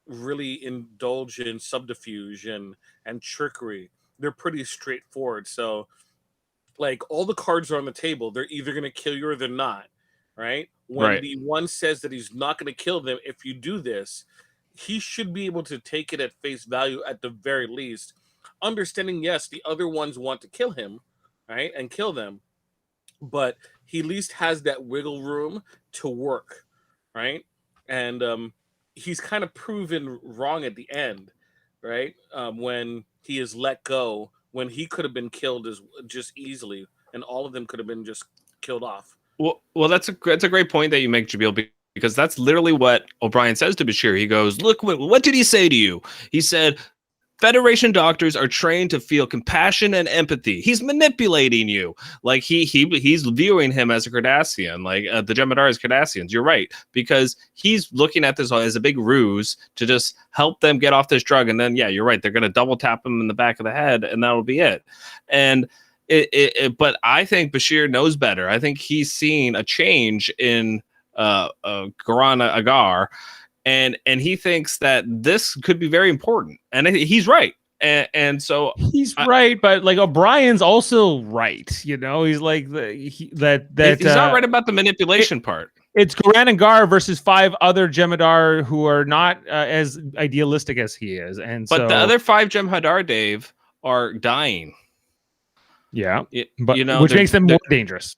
really indulge in subterfuge and trickery. They're pretty straightforward. So, like, all the cards are on the table. They're either going to kill you or they're not, right? When the one says that he's not going to kill them if you do this, he should be able to take it at face value at the very least, understanding, yes, the other ones want to kill him, right, and kill them, but he at least has that wiggle room to work, right? And he's kind of proven wrong at the end, right? When he is let go, when he could have been killed just easily, and all of them could have been just killed off. Well, that's a great point that you make, Jaemeel, because that's literally what O'Brien says to Bashir. He goes, "Look, what did he say to you?" He said, "Federation doctors are trained to feel compassion and empathy." He's manipulating you. Like he's viewing him as a Cardassian, like the Jem'Hadar as Cardassians. You're right, because he's looking at this as a big ruse to just help them get off this drug. And then, yeah, you're right. They're going to double tap him in the back of the head, and that'll be it. And but I think Bashir knows better. I think he's seen a change in Garan Agar, and he thinks that this could be very important, and he's right. And so he's right, but like O'Brien's also right. He's like he's not right about the manipulation part. It's Garan Agar versus 5 other Jem'Hadar who are not as idealistic as he is, but the other 5 Jem'Hadar, Dave, are dying. Yeah, but which makes them more dangerous.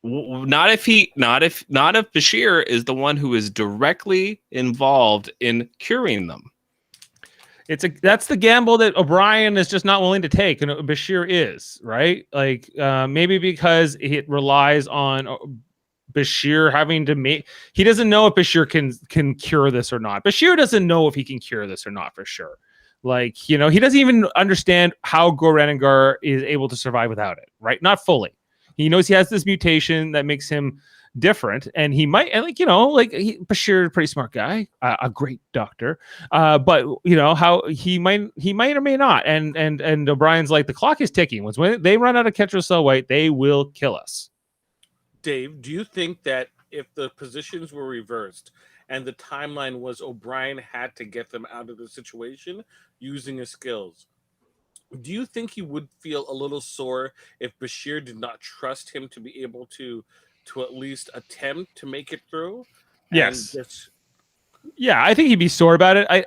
Not if Bashir is the one who is directly involved in curing them. That's the gamble that O'Brien is just not willing to take, and Bashir is, right. Like maybe because it relies on Bashir having to make. He doesn't know if Bashir can cure this or not. Bashir doesn't know if he can cure this or not for sure. Like, he doesn't even understand how Garan Agar is able to survive without it, right? Not fully. He knows he has this mutation that makes him different, and he might, and Bashir, pretty smart guy, a great doctor, but how he might or may not. And O'Brien's like, the clock is ticking. When they run out of Ketracel White, they will kill us. Dave, do you think that if the positions were reversed and the timeline was O'Brien had to get them out of the situation using his skills, do you think he would feel a little sore if Bashir did not trust him to be able to at least attempt to make it through? Yes. And just, Yeah, I think he'd be sore about it. Like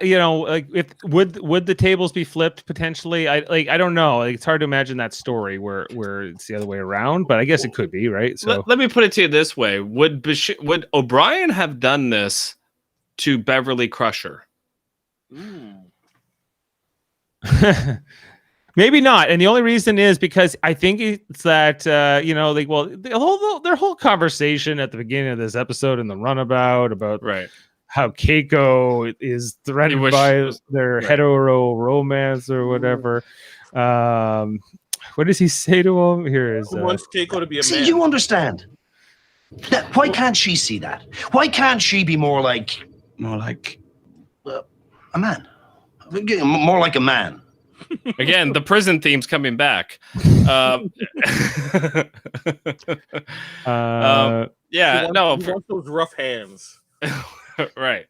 if would the tables be flipped potentially? I don't know. Like, it's hard to imagine that story where it's the other way around, but I guess it could be, right? So Let me put it to you this way: would O'Brien have done this to Beverly Crusher? maybe not. And the only reason is because I think it's that their whole conversation at the beginning of this episode in the runabout about Right. how Keiko is threatened by their hetero romance or whatever. What does he say to him? Here is who wants Keiko to be a man? See, you understand. Why can't she see that? Why can't she be more like a man? More like a man. Again, the prison theme's coming back. Yeah, He no, wants those rough hands. right.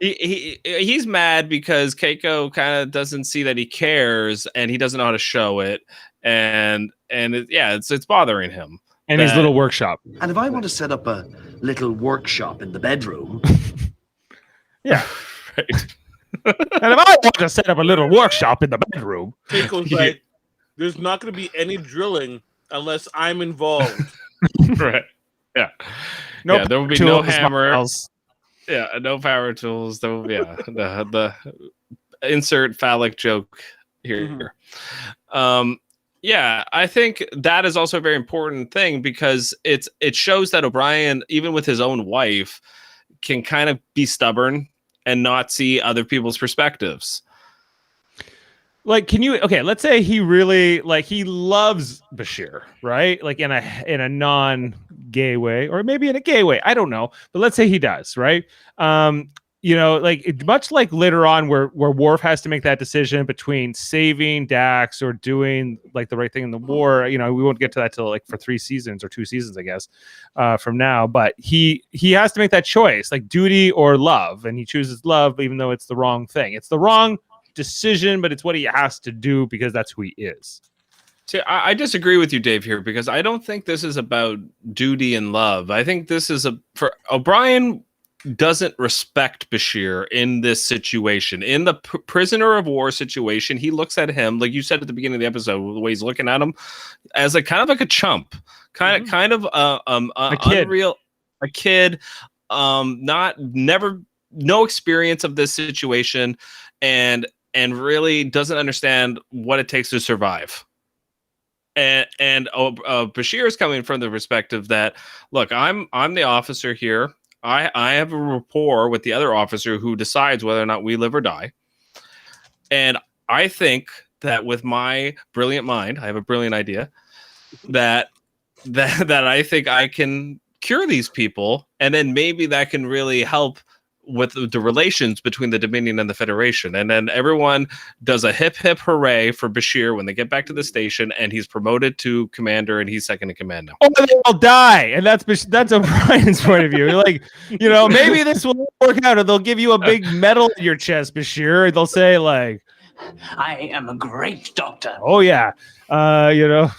He's mad because Keiko kind of doesn't see that he cares, and he doesn't know how to show it, and it's bothering him. And his little workshop. And if I want to set up a little workshop in the bedroom, yeah, right. And if I want to set up a little workshop in the bedroom, Keiko's like, there's not going to be any drilling unless I'm involved. Right. Yeah. No, there will be no hammer. Miles. Yeah, no power tools. The insert phallic joke here. Yeah, I think that is also a very important thing because it shows that O'Brien, even with his own wife, can kind of be stubborn and not see other people's perspectives. Like, let's say he really he loves Bashir, right? Like in a non-gay way, or maybe in a gay way. I don't know. But let's say he does, right? Much like later on where Worf has to make that decision between saving Dax or doing the right thing in the war. We won't get to that till for 3 seasons or 2 seasons, I guess, from now. But he has to make that choice, like duty or love, and he chooses love, even though it's the wrong thing. It's the wrong decision, but it's what he has to do because that's who he is. See, I disagree with you, Dave, here, because I don't think this is about duty and love. I think this is for O'Brien doesn't respect Bashir in this situation. In the prisoner of war situation, he looks at him, like you said at the beginning of the episode, the way he's looking at him, as kind of like a chump, kind of a kid. Unreal, a kid, no experience of this situation, and really doesn't understand what it takes to survive. And Bashir is coming from the perspective that, look, I'm the officer here. I have a rapport with the other officer who decides whether or not we live or die. And I think that with my brilliant mind, I have a brilliant idea that I think I can cure these people, and then maybe that can really help with the relations between the Dominion and the Federation. And then everyone does a hip hip hooray for Bashir when they get back to the station, and he's promoted to commander, and he's second in command now. Oh, they all die, and that's O'Brien's point of view. Like, maybe this will work out, or they'll give you a big medal in your chest, Bashir. They'll say I am a great doctor. Oh yeah,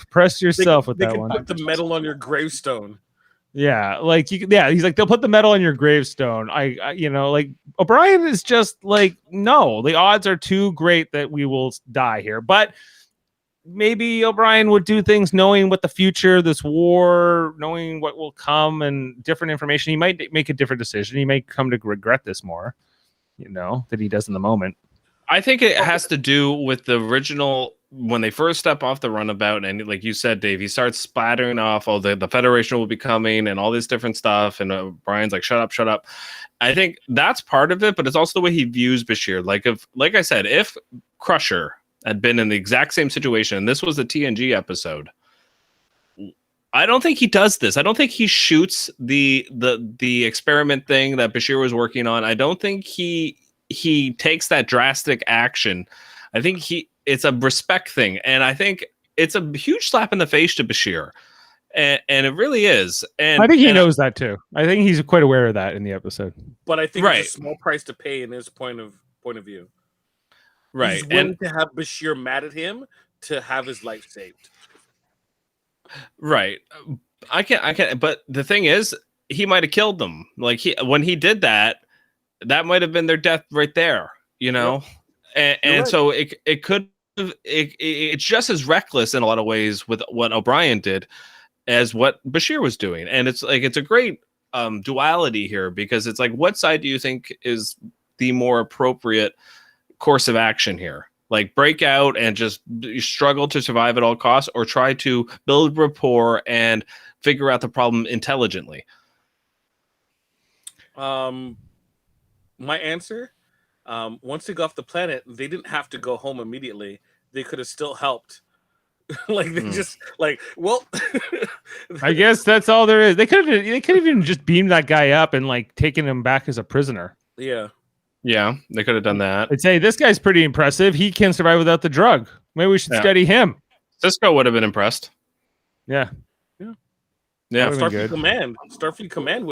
press yourself with that one. Put the medal on your gravestone. Yeah, he's like, they'll put the medal on your gravestone. O'Brien is just no, the odds are too great that we will die here. But maybe O'Brien would do things knowing what the future, this war, knowing what will come and different information. He might make a different decision. He may come to regret this more, than he does in the moment. I think it has to do with the original, when they first step off the runabout, and like you said, Dave, he starts splattering off, the Federation will be coming and all this different stuff. And Brian's like, shut up. I think that's part of it, but it's also the way he views Bashir. Like I said, if Crusher had been in the exact same situation, and this was the TNG episode, I don't think he does this. I don't think he shoots the experiment thing that Bashir was working on. I don't think he takes that drastic action. I think it's a respect thing, and I think it's a huge slap in the face to Bashir, and it really is. And I think he knows that too. I think he's quite aware of that in the episode. But I think it's a small price to pay in his point of view. Right. He's willing to have Bashir mad at him to have his life saved. Right. I can't. But the thing is, he might have killed them. Like when he did that, that might have been their death right there. You know, and right. so it could. It's just as reckless in a lot of ways with what O'Brien did as what Bashir was doing, and it's a great duality here, because it's like, what side do you think is the more appropriate course of action here? Like, break out and just struggle to survive at all costs, or try to build rapport and figure out the problem intelligently? My answer, once they got off the planet, they didn't have to go home immediately. They could have still helped. Like, they just like, well, I guess that's all there is. They could have even just beamed that guy up and like taken him back as a prisoner. yeah. Yeah, they could have done that. I'd say this guy's pretty impressive. He can survive without the drug. Maybe we should study him. Cisco would have been impressed. Yeah. Yeah. That would've been Starfleet good. Command